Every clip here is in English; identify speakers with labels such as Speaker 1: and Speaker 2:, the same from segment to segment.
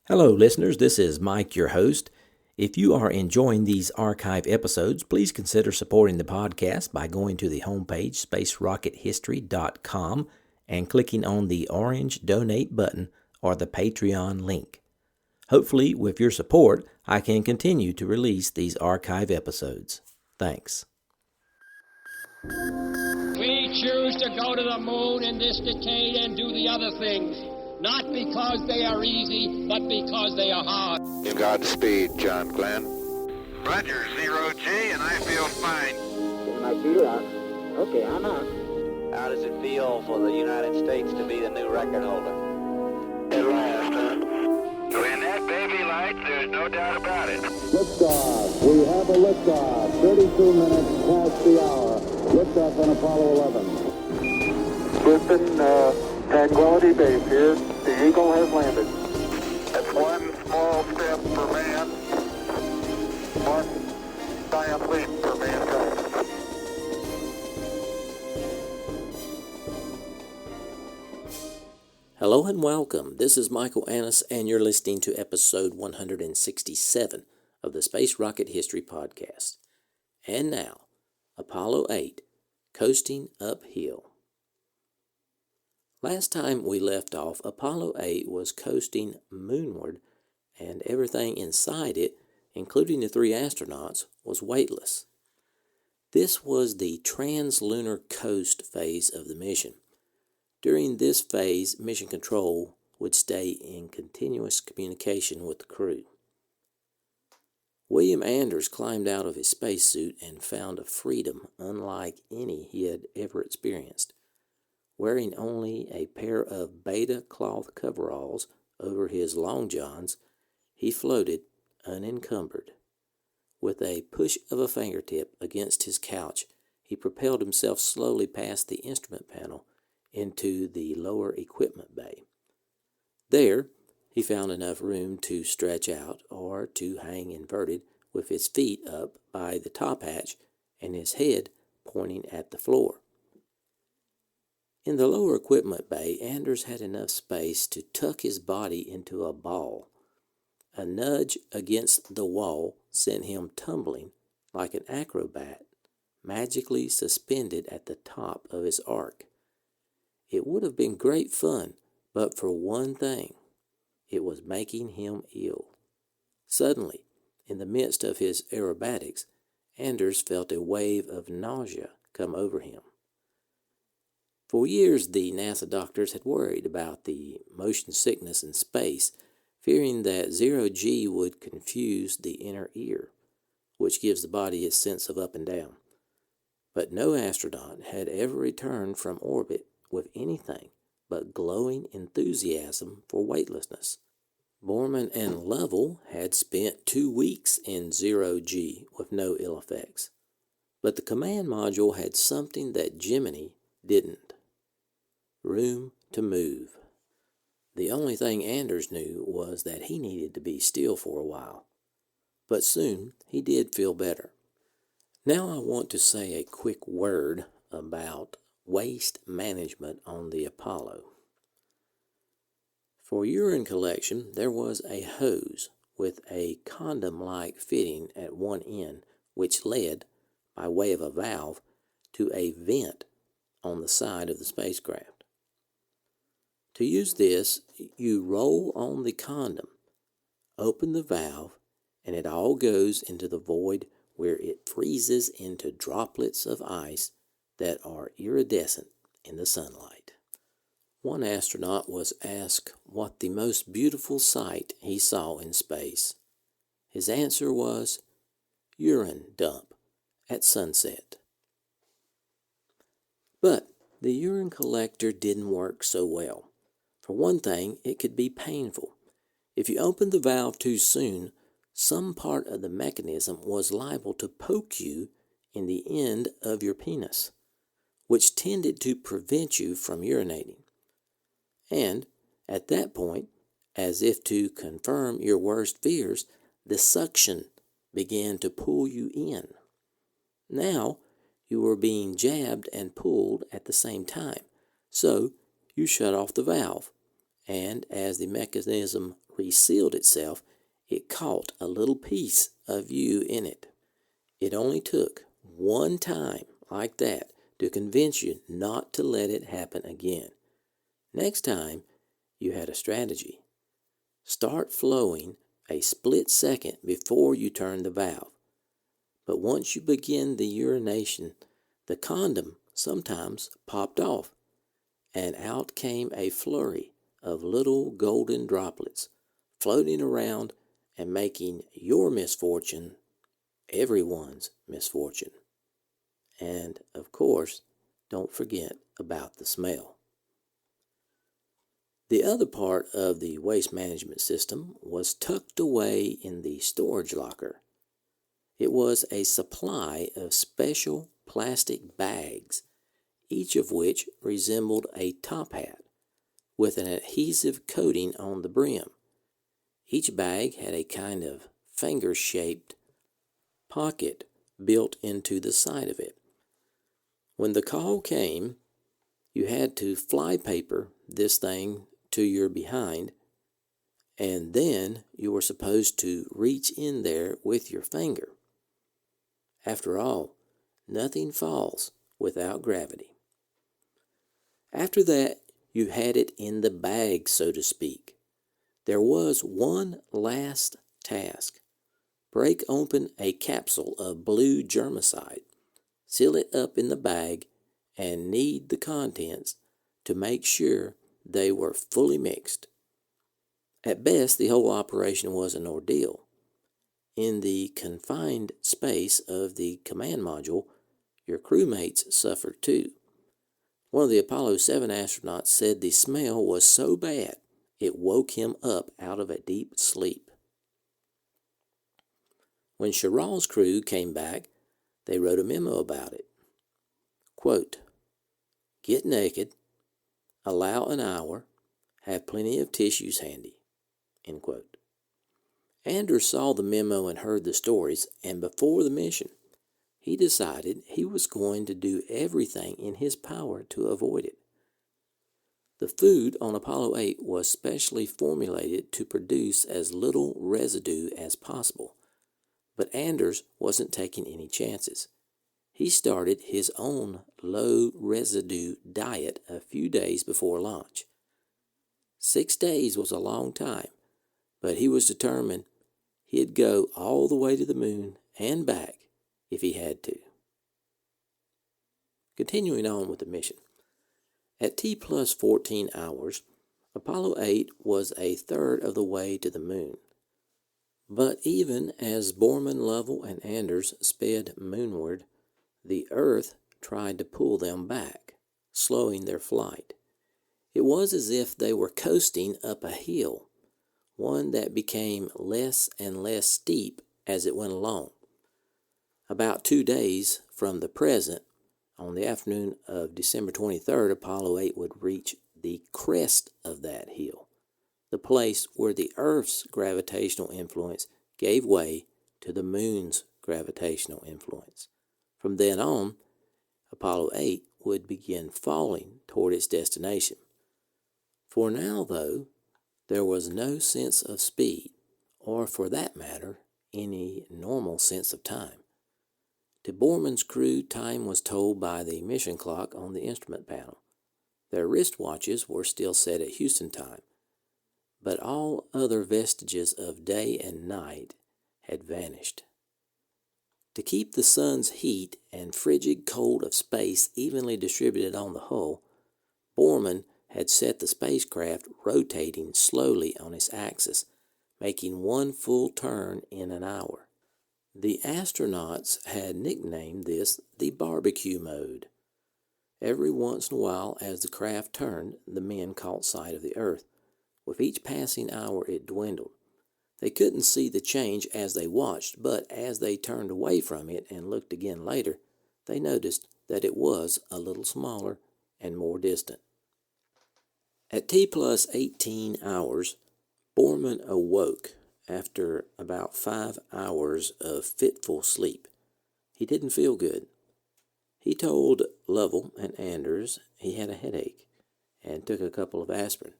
Speaker 1: Hello, listeners. This is Mike, your host. If you are enjoying these archive episodes, please consider supporting the podcast by going to the homepage, spacerockethistory.com, and clicking on the orange donate button or the Patreon link. Hopefully, with your support, I can continue to release these archive episodes. Thanks.
Speaker 2: We choose to go to the moon in this decade and do the other things, not because they are easy, but because they are hard.
Speaker 3: Godspeed, John Glenn.
Speaker 4: Roger, 0G, and I feel fine.
Speaker 5: Getting my feet out. Okay, I'm out.
Speaker 6: How does it feel for the United States to be the new record holder?
Speaker 3: At last, huh?
Speaker 4: When that baby lights, there's no doubt about it.
Speaker 7: Liftoff. We have a liftoff. 32 minutes past the hour. Liftoff on Apollo 11.
Speaker 5: Houston, Tranquility Base here. The Eagle has landed.
Speaker 3: That's one small step for man, one giant leap for mankind.
Speaker 1: Hello and welcome. This is Michael Annis, and you're listening to episode 167 of the Space Rocket History Podcast. And now, Apollo 8, Coasting Uphill. Last time we left off, Apollo 8 was coasting moonward, and everything inside it, including the 3 astronauts, was weightless. This was the translunar coast phase of the mission. During this phase, Mission Control would stay in continuous communication with the crew. William Anders climbed out of his spacesuit and found a freedom unlike any he had ever experienced. Wearing only a pair of beta cloth coveralls over his long johns, he floated unencumbered. With a push of a fingertip against his couch, he propelled himself slowly past the instrument panel into the lower equipment bay. There, he found enough room to stretch out or to hang inverted with his feet up by the top hatch and his head pointing at the floor. In the lower equipment bay, Anders had enough space to tuck his body into a ball. A nudge against the wall sent him tumbling like an acrobat, magically suspended at the top of his arc. It would have been great fun, but for one thing, it was making him ill. Suddenly, in the midst of his aerobatics, Anders felt a wave of nausea come over him. For years, the NASA doctors had worried about the motion sickness in space, fearing that 0G would confuse the inner ear, which gives the body its sense of up and down. But no astronaut had ever returned from orbit with anything but glowing enthusiasm for weightlessness. Borman and Lovell had spent 2 weeks in 0G with no ill effects. But the command module had something that Gemini didn't. Room to move. The only thing Anders knew was that he needed to be still for a while. But soon he did feel better. Now I want to say a quick word about waste management on the Apollo. For urine collection, there was a hose with a condom-like fitting at one end, which led, by way of a valve, to a vent on the side of the spacecraft. To use this, you roll on the condom, open the valve, and it all goes into the void where it freezes into droplets of ice that are iridescent in the sunlight. One astronaut was asked what the most beautiful sight he saw in space. His answer was, urine dump at sunset. But the urine collector didn't work so well. For one thing, it could be painful. If you opened the valve too soon, some part of the mechanism was liable to poke you in the end of your penis, which tended to prevent you from urinating. And at that point, as if to confirm your worst fears, the suction began to pull you in. Now, you were being jabbed and pulled at the same time, so you shut off the valve, and as the mechanism resealed itself, it caught a little piece of you in it. It only took one time like that to convince you not to let it happen again. Next time, you had a strategy. Start flowing a split second before you turn the valve. But once you begin the urination, the condom sometimes popped off, and out came a flurry of little golden droplets floating around and making your misfortune everyone's misfortune. And, of course, don't forget about the smell. The other part of the waste management system was tucked away in the storage locker. It was a supply of special plastic bags, each of which resembled a top hat, with an adhesive coating on the brim. Each bag had a kind of finger-shaped pocket built into the side of it. When the call came, you had to flypaper this thing to your behind, and then you were supposed to reach in there with your finger. After all, nothing falls without gravity. After that, you had it in the bag, so to speak. There was one last task. Break open a capsule of blue germicide, seal it up in the bag, and knead the contents to make sure they were fully mixed. At best, the whole operation was an ordeal. In the confined space of the command module, your crewmates suffered too. One of the Apollo 7 astronauts said the smell was so bad it woke him up out of a deep sleep. When Sherrall's crew came back, they wrote a memo about it. Quote, "Get naked, allow an hour, have plenty of tissues handy." End quote. Anders saw the memo and heard the stories, and before the mission, he decided he was going to do everything in his power to avoid it. The food on Apollo 8 was specially formulated to produce as little residue as possible, but Anders wasn't taking any chances. He started his own low-residue diet a few days before launch. 6 days was a long time, but he was determined he'd go all the way to the moon and back if he had to. Continuing on with the mission. At T plus 14 hours, Apollo 8 was a third of the way to the moon. But even as Borman, Lovell, and Anders sped moonward, the Earth tried to pull them back, slowing their flight. It was as if they were coasting up a hill, one that became less and less steep as it went along. About 2 days from the present, on the afternoon of December 23rd, Apollo 8 would reach the crest of that hill, the place where the Earth's gravitational influence gave way to the moon's gravitational influence. From then on, Apollo 8 would begin falling toward its destination. For now, though, there was no sense of speed, or for that matter, any normal sense of time. To Borman's crew, time was told by the mission clock on the instrument panel. Their wristwatches were still set at Houston time, but all other vestiges of day and night had vanished. To keep the sun's heat and frigid cold of space evenly distributed on the hull, Borman had set the spacecraft rotating slowly on its axis, making one full turn in an hour. The astronauts had nicknamed this the barbecue mode. Every once in a while, as the craft turned, the men caught sight of the Earth. With each passing hour, it dwindled. They couldn't see the change as they watched, but as they turned away from it and looked again later, they noticed that it was a little smaller and more distant. At T plus 18 hours, Borman awoke after about 5 hours of fitful sleep. He didn't feel good. He told Lovell and Anders he had a headache and took a couple of aspirin.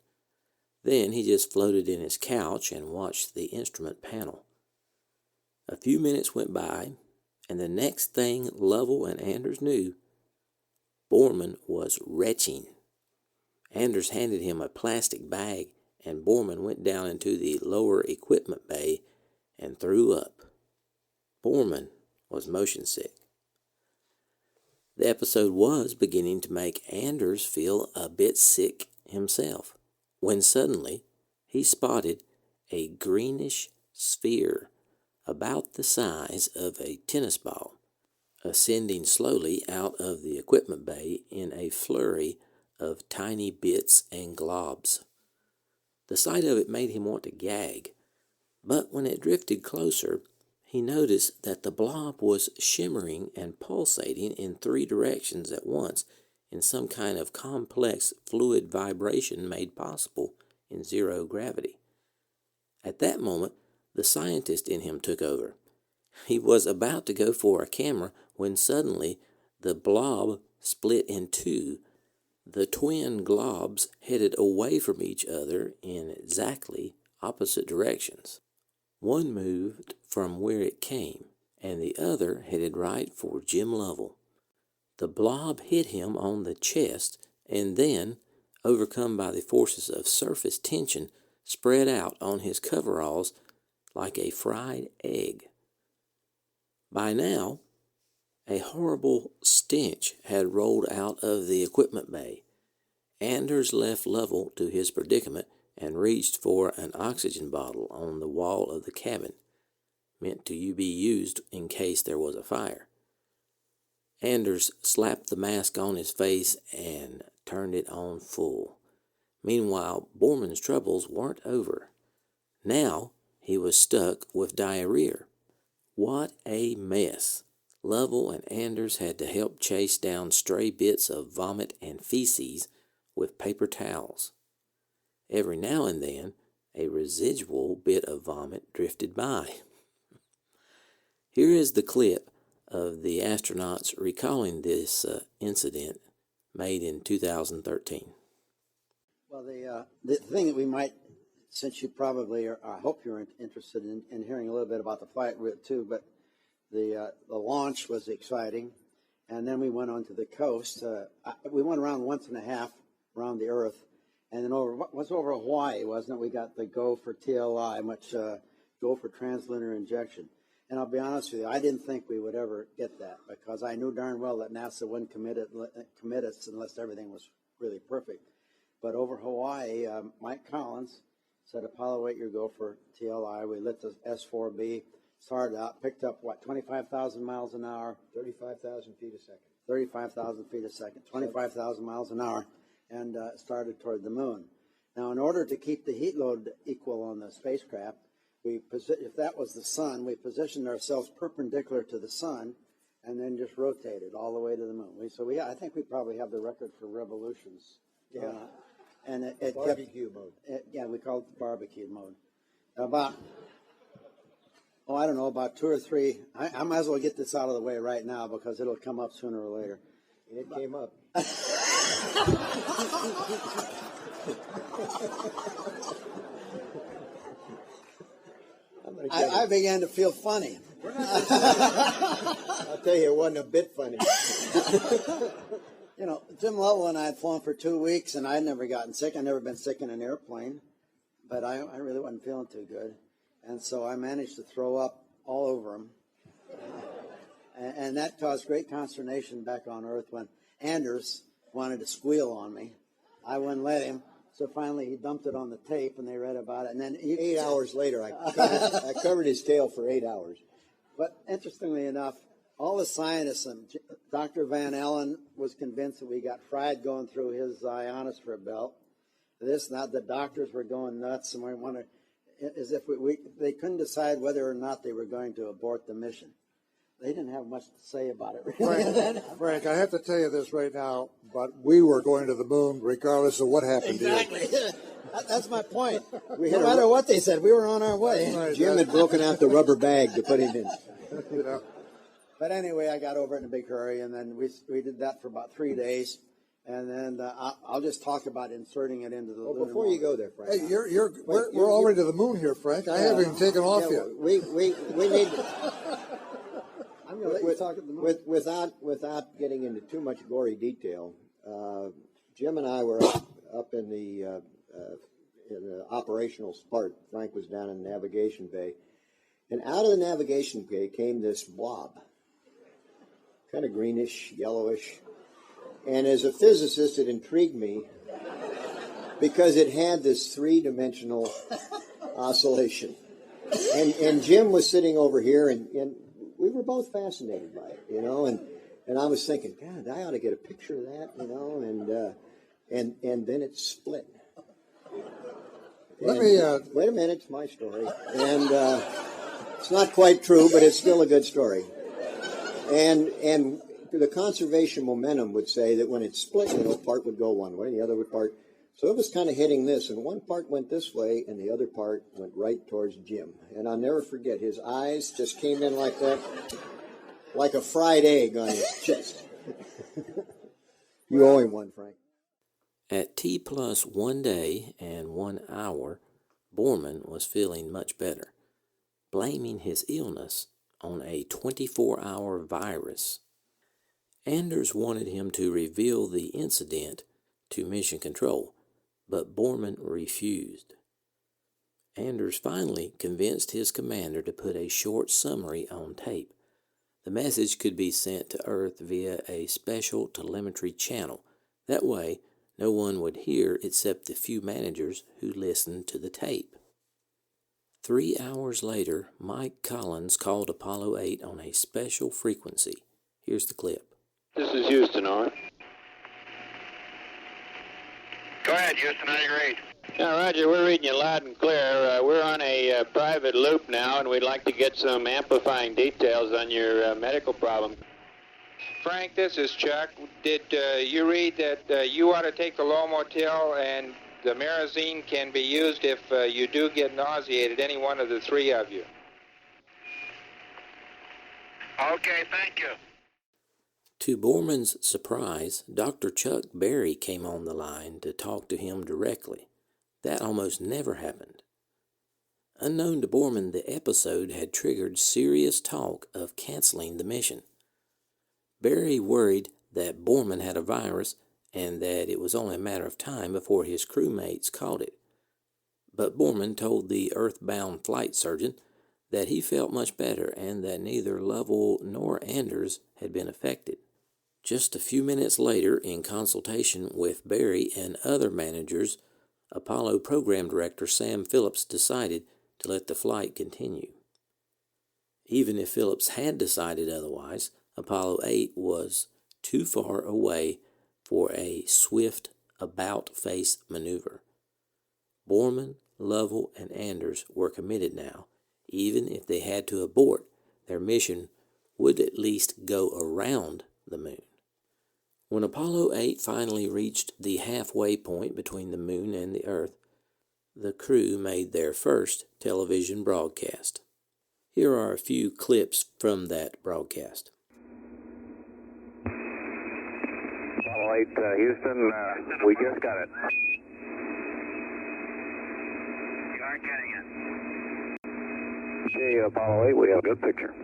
Speaker 1: Then he just floated in his couch and watched the instrument panel. A few minutes went by, and the next thing Lovell and Anders knew, Borman was retching. Anders handed him a plastic bag, and Borman went down into the lower equipment bay and threw up. Borman was motion sick. The episode was beginning to make Anders feel a bit sick himself, when suddenly he spotted a greenish sphere about the size of a tennis ball, ascending slowly out of the equipment bay in a flurry of tiny bits and globs. The sight of it made him want to gag, but when it drifted closer, he noticed that the blob was shimmering and pulsating in 3 directions at once in some kind of complex fluid vibration made possible in zero gravity. At that moment, the scientist in him took over. He was about to go for a camera when suddenly the blob split in 2. The twin globs headed away from each other in exactly opposite directions. One moved from where it came, and the other headed right for Jim Lovell. The blob hit him on the chest, and then, overcome by the forces of surface tension, spread out on his coveralls like a fried egg. By now, a horrible stench had rolled out of the equipment bay. Anders left Lovell to his predicament and reached for an oxygen bottle on the wall of the cabin, meant to be used in case there was a fire. Anders slapped the mask on his face and turned it on full. Meanwhile, Borman's troubles weren't over. Now he was stuck with diarrhea. What a mess! Lovell and Anders had to help chase down stray bits of vomit and feces with paper towels. Every now and then, a residual bit of vomit drifted by. Here is the clip of the astronauts recalling this incident made in 2013.
Speaker 8: Well, the thing that we might, since you probably are, I hope you're interested in hearing a little bit about the flight route too, but the launch was exciting, and then we went onto the coast. We went around once and a half around the Earth, and then was over Hawaii, wasn't it? We got the go for TLI, much go for translunar injection. And I'll be honest with you, I didn't think we would ever get that, because I knew darn well that NASA wouldn't commit us unless everything was really perfect. But over Hawaii, Mike Collins said, Apollo 8, you go for TLI. We lit the S4B, started out, picked up, 25,000 miles an hour?
Speaker 9: 35,000 feet a second.
Speaker 8: 35,000 feet a second, 25,000 miles an hour, and started toward the moon. Now, in order to keep the heat load equal on the spacecraft, if that was the sun, we positioned ourselves perpendicular to the sun and then just rotated all the way to the moon. I think we probably have the record for revolutions.
Speaker 9: Yeah.
Speaker 8: And it
Speaker 9: barbecue mode.
Speaker 8: We called it barbecue mode. About 2 or 3. I might as well get this out of the way right now because it'll come up sooner or later.
Speaker 9: It came up.
Speaker 8: I began to feel funny.
Speaker 9: I'll tell you, it wasn't a bit funny.
Speaker 8: Jim Lovell and I had flown for 2 weeks, and I'd never gotten sick. I'd never been sick in an airplane, but I really wasn't feeling too good. And so I managed to throw up all over him. And that caused great consternation back on Earth when Anders wanted to squeal on me. I wouldn't let him. So finally he dumped it on the tape, and they read about it. And then
Speaker 9: 8 hours later, I covered his tail for 8 hours.
Speaker 8: But interestingly enough, all the scientists, and Dr. Van Allen was convinced that we got fried going through his ionosphere belt. The doctors were going nuts, and they couldn't decide whether or not they were going to abort the mission. They didn't have much to say about it, really.
Speaker 9: Frank, I have to tell you this right now, but we were going to the moon regardless of what happened.
Speaker 8: Exactly. That's my point. No matter what they said, we were on our way.
Speaker 9: Right, Jim had broken out the rubber bag to put him in.
Speaker 8: But anyway, I got over it in a big hurry, and then we did that for about 3 days. And then I'll just talk about inserting it into the.
Speaker 10: Well, before you go there, Frank.
Speaker 9: Hey, we're already to the moon here, Frank. I haven't even taken off yet.
Speaker 8: We need.
Speaker 10: I'm going to let you talk at the moon. Without getting into too much gory detail, Jim and I were up in the operational part. Frank was down in the navigation bay, and out of the navigation bay came this blob, kind of greenish, yellowish. And as a physicist, it intrigued me because it had this three-dimensional oscillation. And Jim was sitting over here, and we were both fascinated by it, you know. And I was thinking, God, I ought to get a picture of that, you know. And then it split.
Speaker 9: Let me
Speaker 10: wait a minute, it's my story. And it's not quite true, but it's still a good story. And the conservation momentum would say that when it split, the part would go one way, the other would part. So it was kind of hitting this, and one part went this way, and the other part went right towards Jim. And I'll never forget, his eyes just came in like that, like a fried egg on his chest. You owe him one, Frank.
Speaker 1: At T+1 day and 1 hour, Borman was feeling much better, blaming his illness on a 24-hour virus. Anders wanted him to reveal the incident to Mission Control, but Borman refused. Anders finally convinced his commander to put a short summary on tape. The message could be sent to Earth via a special telemetry channel. That way, no one would hear except the few managers who listened to the tape. 3 hours later, Mike Collins called Apollo 8 on a special frequency. Here's the clip.
Speaker 4: This is Houston, on. Go ahead, Houston, I agree.
Speaker 6: Yeah, Roger, we're reading you loud and clear. We're on a private loop now, and we'd like to get some amplifying details on your medical problem.
Speaker 11: Frank, this is Chuck. Did you read that you ought to take the Lomotil and the Marazine can be used if you do get nauseated, any one of the three of you?
Speaker 4: Okay, thank you.
Speaker 1: To Borman's surprise, Dr. Chuck Berry came on the line to talk to him directly. That almost never happened. Unknown to Borman, the episode had triggered serious talk of canceling the mission. Berry worried that Borman had a virus and that it was only a matter of time before his crewmates caught it. But Borman told the earthbound flight surgeon that he felt much better and that neither Lovell nor Anders had been affected. Just a few minutes later, in consultation with Berry and other managers, Apollo Program Director Sam Phillips decided to let the flight continue. Even if Phillips had decided otherwise, Apollo 8 was too far away for a swift about-face maneuver. Borman, Lovell, and Anders were committed now. Even if they had to abort, their mission would at least go around the moon. When Apollo 8 finally reached the halfway point between the moon and the Earth, the crew made their first television broadcast. Here are a few clips from that broadcast.
Speaker 4: Apollo 8, Houston, we just got it. You aren't getting it. Okay, Apollo 8, we have a good picture.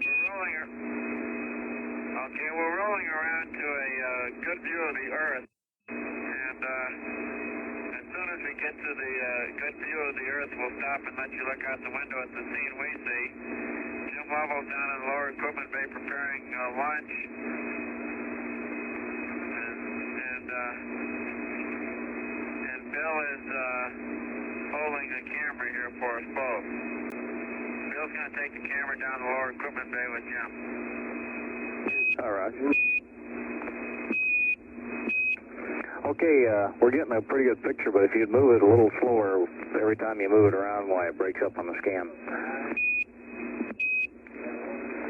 Speaker 4: We're rolling around to a good view of the Earth, and as soon as we get to the good view of the Earth, we'll stop and let you look out the window at the scene we see. Jim Lovell's down in the lower equipment bay preparing lunch, and Bill is holding the camera here for us both. Bill's going to take the camera down the lower equipment bay with Jim. All right. Okay, we're getting a pretty good picture, but if you'd move it a little slower every time you move it around, why it breaks up on the scan.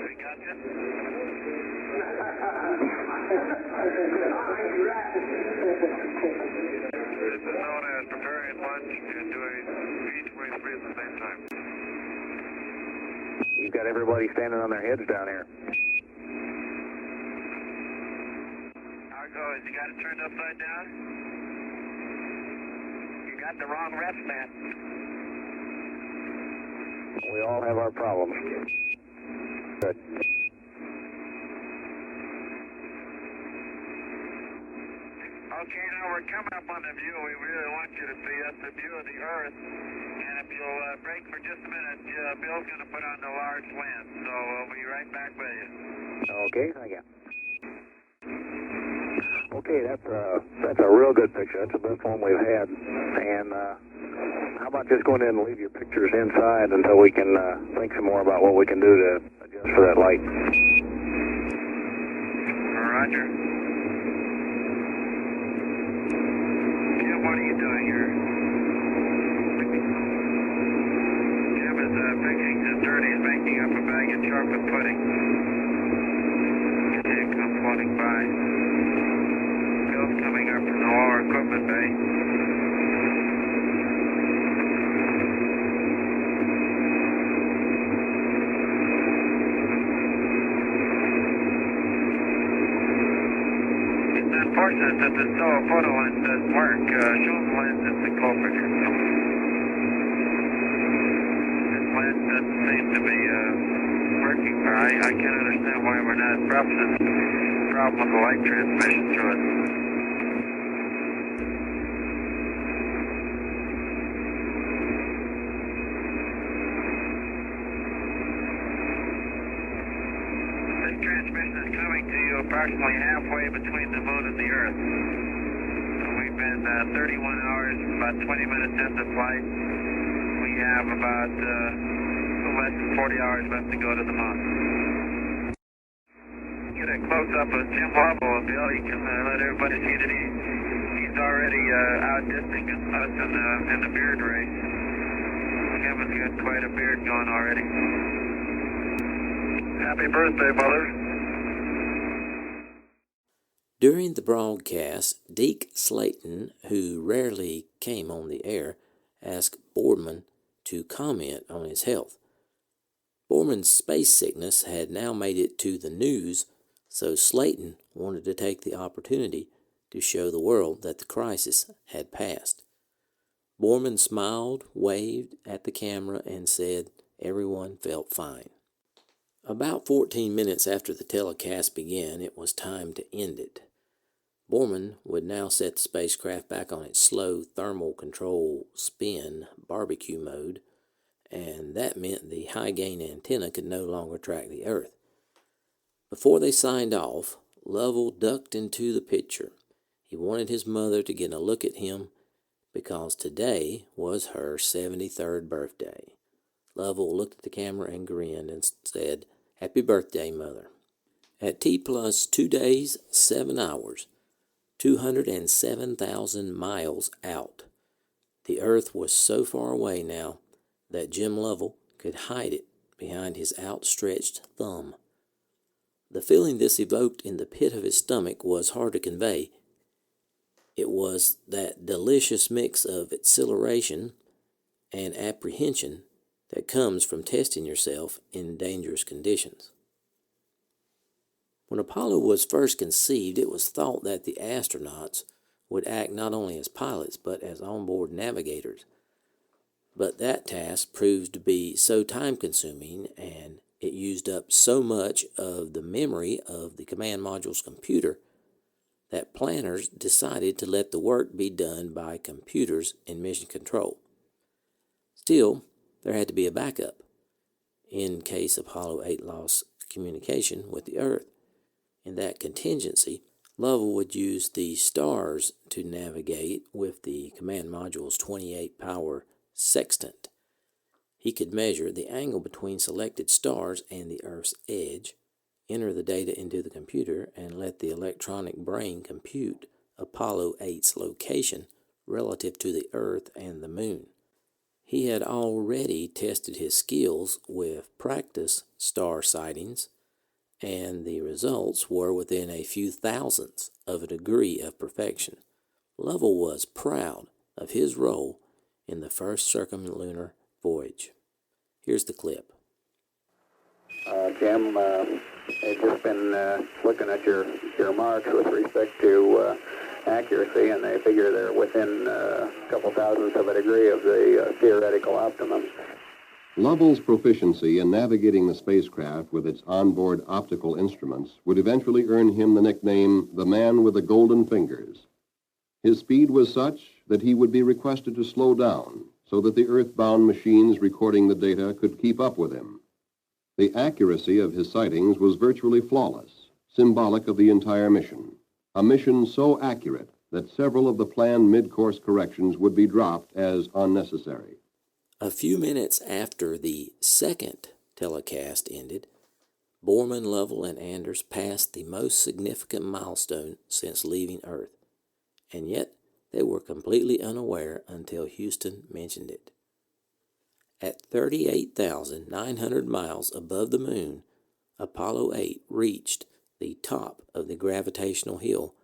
Speaker 4: We got you? This is known as preparing lunch and doing B-23 at the same time. You've got everybody standing on their heads down here. Oh, has he got it turned upside down? You got the wrong ref mat.
Speaker 5: We all have our problems. Good.
Speaker 4: Okay, now we're coming up on the view. We really want you to see us, the view of the Earth. And if you'll break for just a minute, Bill's going to put on the large lens. So we'll be right back with you.
Speaker 5: Okay, thank you. Okay, that's a real good picture. That's the best one we've had. And how about just going in and leave your pictures inside until we can think some more about what we can do to adjust for that light.
Speaker 4: Roger. Jim, what are you doing here? Jim is fixing his dirt. He's making up a bag of chocolate pudding. Jim comes floating by. Bill's coming up from the lower equipment bay. It's unfortunate that the photo lens doesn't work. Shows lens is the culprit. This lens doesn't seem to be working. I can't understand why we're not. Probably the problem with the light transmission through it. This transmission is coming to you approximately halfway between the moon and the Earth. So we've been 31 hours, about 20 minutes into flight. We have about less than 40 hours left to go to the moon. Get a close-up of Jim Lovell, and Bill, you can let everybody see that he's already outdistancing us in the beard race. Kevin's got quite a beard going already. Happy birthday, brother.
Speaker 1: During the broadcast, Deke Slayton, who rarely came on the air, asked Borman to comment on his health. Borman's space sickness had now made it to the news, so Slayton wanted to take the opportunity to show the world that the crisis had passed. Borman smiled, waved at the camera, and said everyone felt fine. About 14 minutes after the telecast began, it was time to end it. Borman would now set the spacecraft back on its slow thermal control spin barbecue mode, and that meant the high-gain antenna could no longer track the Earth. Before they signed off, Lovell ducked into the picture. He wanted his mother to get a look at him because today was her 73rd birthday. Lovell looked at the camera and grinned and said, "Happy birthday, Mother." At T plus 2 days, 7 hours, 207,000 miles out, the Earth was so far away now that Jim Lovell could hide it behind his outstretched thumb. The feeling this evoked in the pit of his stomach was hard to convey. It was that delicious mix of exhilaration and apprehension that comes from testing yourself in dangerous conditions. When Apollo was first conceived, it was thought that the astronauts would act not only as pilots but as onboard navigators. But that task proved to be so time-consuming, and it used up so much of the memory of the command module's computer that planners decided to let the work be done by computers in mission control. Still, there had to be a backup in case Apollo 8 lost communication with the Earth. In that contingency, Lovell would use the stars to navigate with the command module's 28-power sextant. He could measure the angle between selected stars and the Earth's edge, enter the data into the computer, and let the electronic brain compute Apollo 8's location relative to the Earth and the Moon. He had already tested his skills with practice star sightings, and the results were within a few thousandths of a degree of perfection. Lovell was proud of his role in the first circumlunar voyage. Here's the clip.
Speaker 5: Jim, They've just been looking at your marks with respect to accuracy, and they figure they're within a couple thousandths of a degree of the theoretical optimum.
Speaker 12: Lovell's proficiency in navigating the spacecraft with its onboard optical instruments would eventually earn him the nickname the man with the golden fingers. His speed was such that he would be requested to slow down so that the earthbound machines recording the data could keep up with him. The accuracy of his sightings was virtually flawless, symbolic of the entire mission, a mission so accurate that several of the planned mid-course corrections would be dropped as unnecessary.
Speaker 1: A few minutes after the second telecast ended, Borman, Lovell, and Anders passed the most significant milestone since leaving Earth, and yet they were completely unaware until Houston mentioned it. At 38,900 miles above the moon, Apollo 8 reached the top of the gravitational hill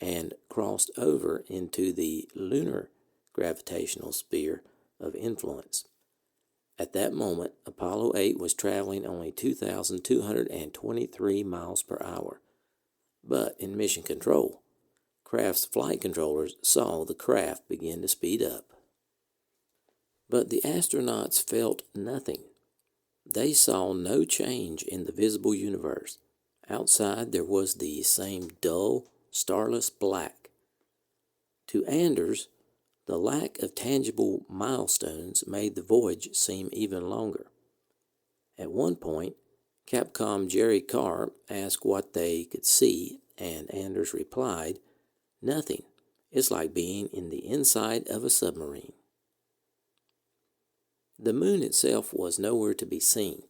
Speaker 1: and crossed over into the lunar gravitational sphere of influence. At that moment, Apollo 8 was traveling only 2,223 miles per hour. But in mission control, craft's flight controllers saw the craft begin to speed up. But the astronauts felt nothing. They saw no change in the visible universe. Outside there was the same dull, starless black. To Anders, the lack of tangible milestones made the voyage seem even longer. At one point, Capcom Jerry Carr asked what they could see, and Anders replied, "Nothing. It's like being in the inside of a submarine." The moon itself was nowhere to be seen.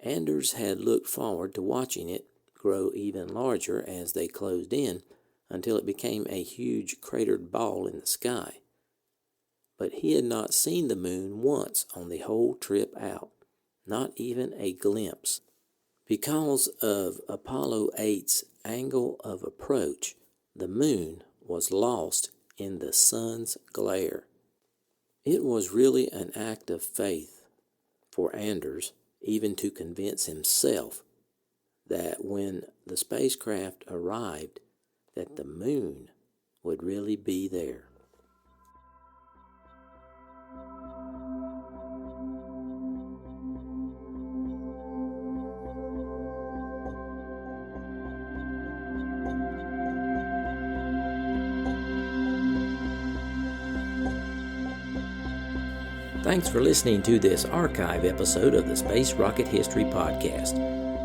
Speaker 1: Anders had looked forward to watching it grow even larger as they closed in until it became a huge cratered ball in the sky. But he had not seen the moon once on the whole trip out, not even a glimpse. Because of Apollo 8's angle of approach, the moon was lost in the sun's glare. It was really an act of faith for Anders even to convince himself that when the spacecraft arrived, that the moon would really be there. Thanks for listening to this archive episode of the Space Rocket History Podcast.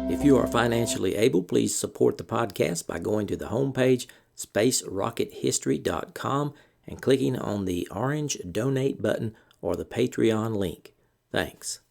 Speaker 1: If you are financially able, please support the podcast by going to the homepage, spacerockethistory.com, and clicking on the orange donate button or the Patreon link. Thanks.